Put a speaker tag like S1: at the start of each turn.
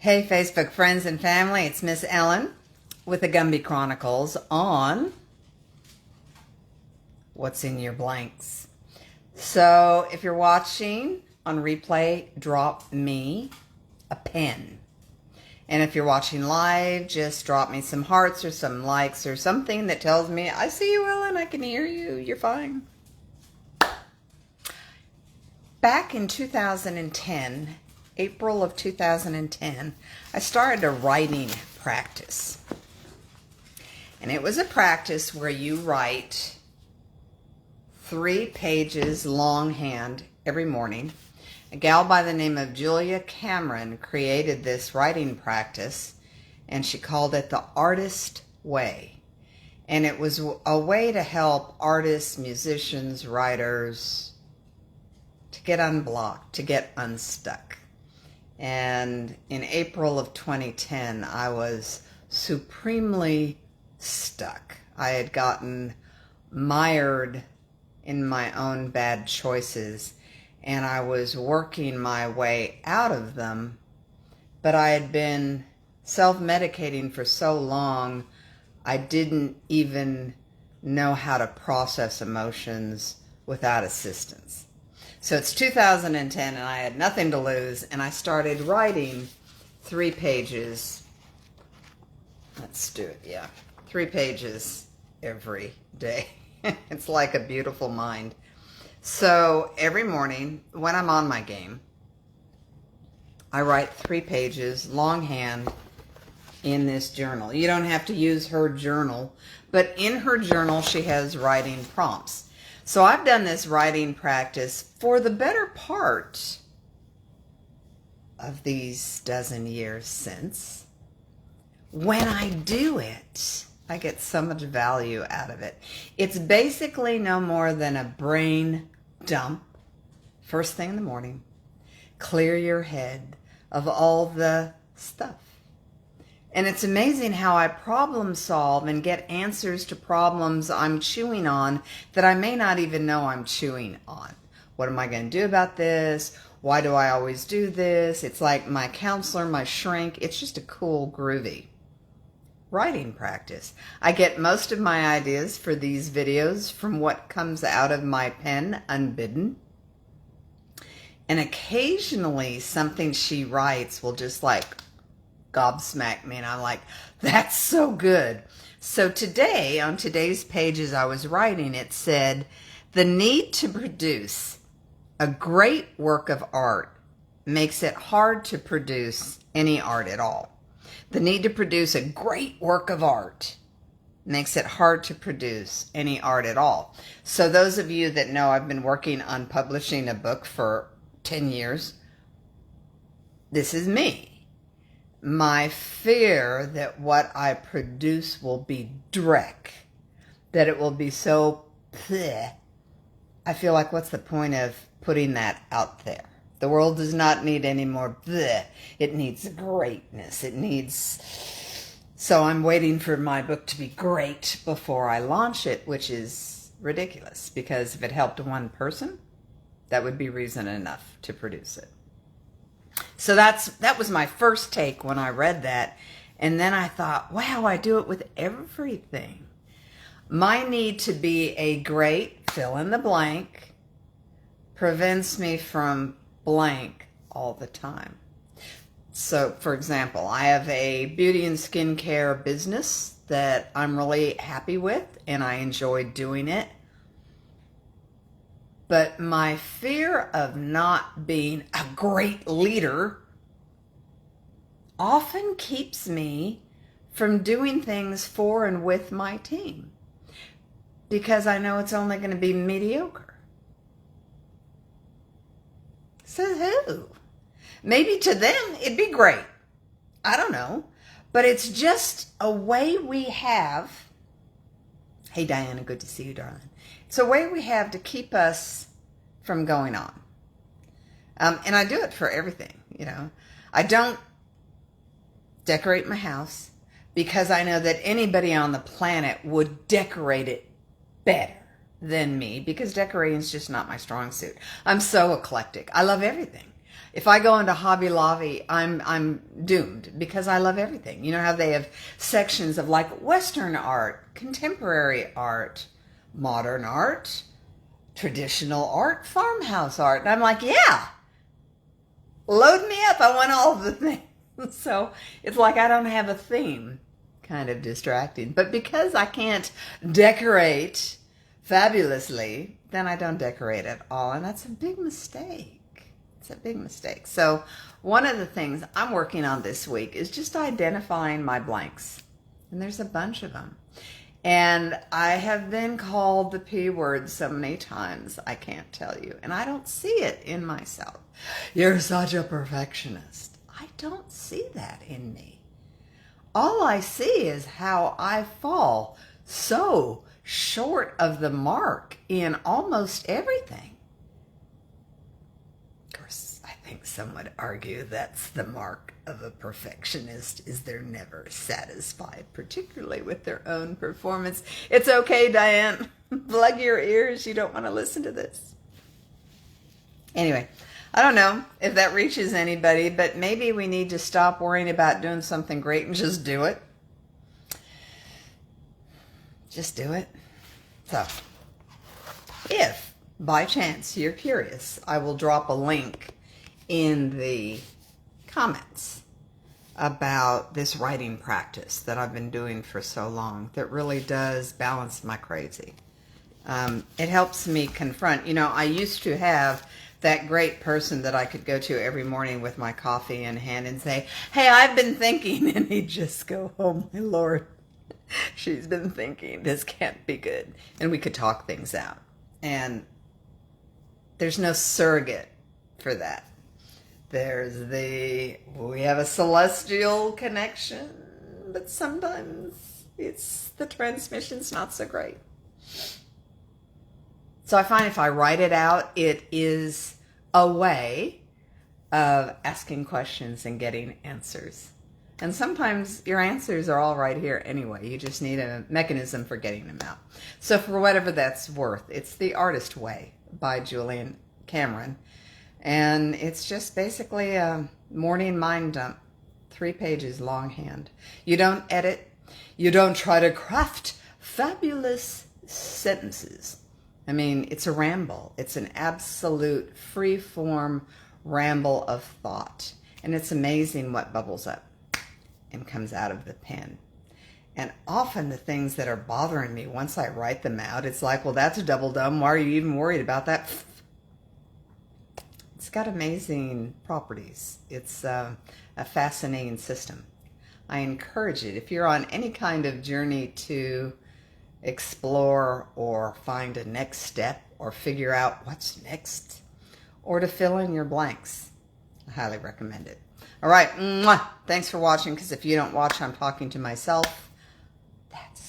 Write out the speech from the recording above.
S1: Hey, Facebook friends and family, it's Miss Ellen with the Gumby Chronicles on What's in Your Blanks. So if you're watching on replay, drop me a pen. And if you're watching live, just drop me some hearts or some likes or something that tells me, I see you, Ellen, I can hear you, you're fine. Back in 2010, April of 2010, I started a writing practice. And it was a practice where you write 3 pages longhand every morning. A gal by the name of Julia Cameron created this writing practice, and she called it the Artist Way. And it was a way to help artists, musicians, writers to get unblocked, to get unstuck. And in April of 2010, I was supremely stuck. I had gotten mired in my own bad choices, and I was working my way out of them, but I had been self-medicating for so long, I didn't even know how to process emotions without assistance. So it's 2010 and I had nothing to lose, and I started writing 3 pages. Let's do it, yeah. 3 pages every day. It's like a beautiful mind. So every morning when I'm on my game, I write 3 pages longhand in this journal. You don't have to use her journal, but in her journal she has writing prompts. So I've done this writing practice for the better part of these dozen years since. When I do it, I get so much value out of it. It's basically no more than a brain dump. First thing in the morning, clear your head of all the stuff. And it's amazing how I problem solve and get answers to problems I'm chewing on that I may not even know I'm chewing on. What am I going to do about this? Why do I always do this? It's like my counselor, my shrink. It's just a cool, groovy writing practice. I get most of my ideas for these videos from what comes out of my pen unbidden. And occasionally something she writes will just like gobsmack me, and I'm like, that's so good. So today, on today's pages I was writing, it said, the need to produce a great work of art makes it hard to produce any art at all. The need to produce a great work of art makes it hard to produce any art at all. So those of you that know I've been working on publishing a book for 10 years, this is me. My fear that what I produce will be dreck, that it will be so bleh. I feel like, what's the point of putting that out there? The world does not need any more bleh. It needs greatness. It needs... So I'm waiting for my book to be great before I launch it, which is ridiculous, because if it helped one person, that would be reason enough to produce it. So that was my first take when I read that. And then I thought, wow, I do it with everything. My need to be a great fill in the blank prevents me from blank all the time. So, for example, I have a beauty and skincare business that I'm really happy with, and I enjoy doing it. But my fear of not being a great leader often keeps me from doing things for and with my team, because I know it's only going to be mediocre. Says who? Maybe to them it'd be great. I don't know. But it's just a way we have. Hey, Diana, good to see you, darling. It's a way we have to keep us from going on. And I do it for everything, you know. I don't decorate my house because I know that anybody on the planet would decorate it better than me, because decorating is just not my strong suit. I'm so eclectic. I love everything. If I go into Hobby Lobby, I'm doomed because I love everything. You know how they have sections of like Western art, contemporary art, modern art, traditional art, farmhouse art. And I'm like, yeah, load me up. I want all of the things. So it's like I don't have a theme. Kind of distracting. But because I can't decorate fabulously, then I don't decorate at all. And that's a big mistake. It's a big mistake. So one of the things I'm working on this week is just identifying my blanks. And there's a bunch of them. And I have been called the P word so many times, I can't tell you. And I don't see it in myself. You're such a perfectionist. I don't see that in me. All I see is how I fall so short of the mark in almost everything. Of course, I think some would argue that's the mark of a perfectionist, is they're never satisfied, particularly with their own performance. It's okay, Diane. Plug your ears. You don't want to listen to this. Anyway, I don't know if that reaches anybody, but maybe we need to stop worrying about doing something great and just do it. Just do it. So, if by chance you're curious, I will drop a link in the comments about this writing practice that I've been doing for so long that really does balance my crazy. It helps me confront, I used to have that great person that I could go to every morning with my coffee in hand and say, hey, I've been thinking, and he'd just go, oh my Lord, she's been thinking, this can't be good. And we could talk things out. And there's no surrogate for that. We have a celestial connection, but sometimes the transmission's not so great. So I find if I write it out, it is a way of asking questions and getting answers. And sometimes your answers are all right here anyway. You just need a mechanism for getting them out. So for whatever that's worth, it's The Artist Way by Julian Cameron. And it's just basically a morning mind dump, 3 pages longhand. You don't edit. You don't try to craft fabulous sentences. I mean, it's a ramble. It's an absolute free-form ramble of thought. And it's amazing what bubbles up and comes out of the pen. And often the things that are bothering me, once I write them out, it's like, well, that's double dumb. Why are you even worried about that? It's got amazing properties. It's a fascinating system. I encourage it. If you're on any kind of journey to explore or find a next step or figure out what's next or to fill in your blanks, I highly recommend it. All right. Thanks for watching, because if you don't watch, I'm talking to myself. That's